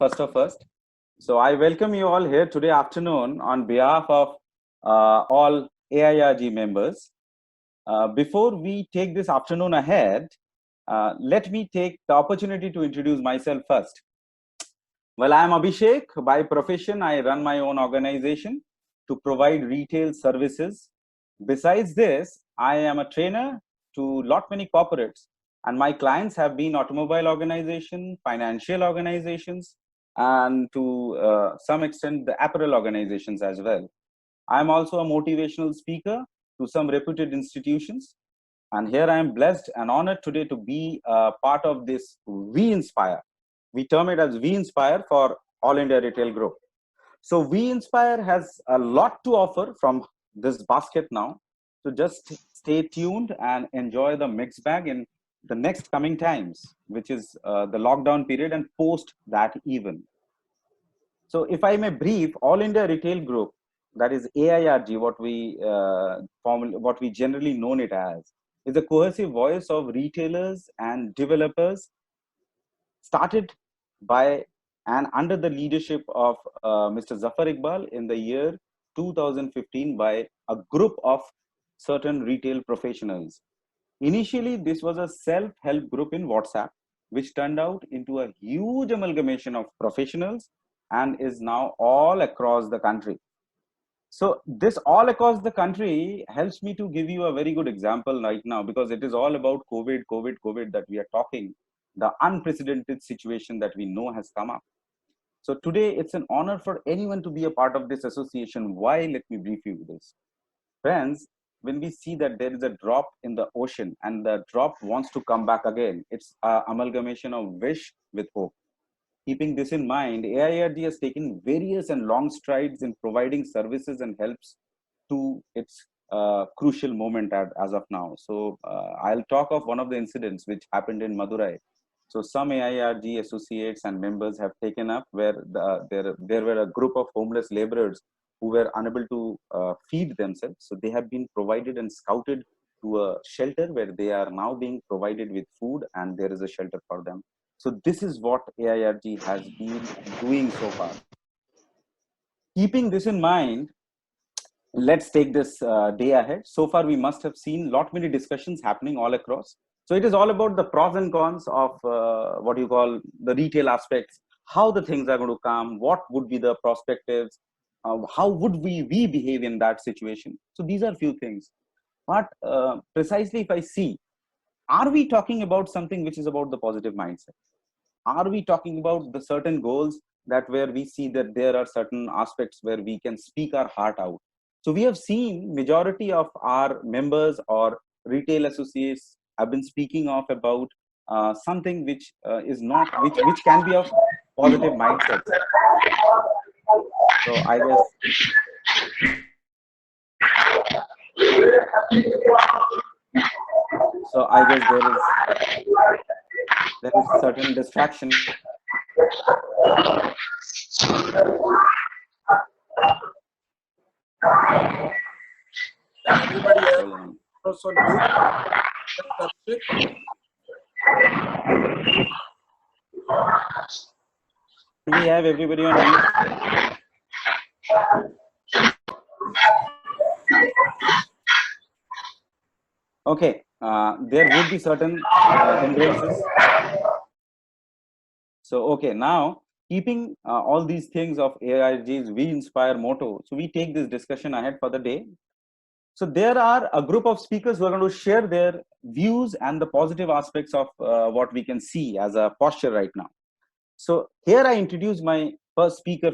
first of first. So I welcome you all here today afternoon on behalf of all AIRG members. Before we take this afternoon ahead, let me take the opportunity to introduce myself first. Well, I am Abhishek. By profession, I run my own organization to provide retail services. Besides this, I am a trainer to lot many corporates, and my clients have been automobile organization, financial organizations, and to some extent the apparel organizations as well. I am also a motivational speaker to some reputed institutions, and here I am blessed and honored today to be a part of this We Inspire. We term it as We Inspire for All India Retail Group. So We Inspire has a lot to offer from this basket now. So just stay tuned and enjoy the mixed bag in the next coming times, which is the lockdown period and post that even. So if I may brief, All India Retail Group, that is AIRG, what we generally known it as, is a cohesive voice of retailers and developers started by and under the leadership of Mr. Zafar Iqbal in the year 2015 by a group of certain retail professionals. Initially, this was a self-help group in WhatsApp, which turned out into a huge amalgamation of professionals and is now all across the country. So this all across the country helps me to give you a very good example right now, because it is all about COVID that we are talking, the unprecedented situation that we know has come up. So today it's an honor for anyone to be a part of this association. Why? Let me brief you this. Friends, when we see that there is a drop in the ocean and the drop wants to come back again, it's an amalgamation of wish with hope. Keeping this in mind, AIRG has taken various and long strides in providing services and helps to its crucial moment as of now. So I'll talk of one of the incidents which happened in Madurai. So some AIRG associates and members have taken up where there were a group of homeless laborers who were unable to feed themselves. So they have been provided and scouted to a shelter where they are now being provided with food, and there is a shelter for them. So this is what AIRG has been doing so far. Keeping this in mind, let's take this day ahead. So far, we must have seen lot many discussions happening all across. So it is all about the pros and cons of what you call the retail aspects, how the things are going to come, what would be the perspectives, how would we behave in that situation. So these are few things. But precisely if I see, are we talking about something which is about the positive mindset? Are we talking about the certain goals that where we see that there are certain aspects where we can speak our heart out? So we have seen majority of our members or retail associates have been speaking of about something which is not which can be of positive mindset. So I guess there is certain distraction. Everybody else also do. Do we have everybody on mute? Okay, there would be certain hindrances. So, okay, now keeping all these things of AIRG's We Inspire motto, so we take this discussion ahead for the day. So there are a group of speakers who are going to share their views and the positive aspects of what we can see as a posture right now. So here I introduce my first speaker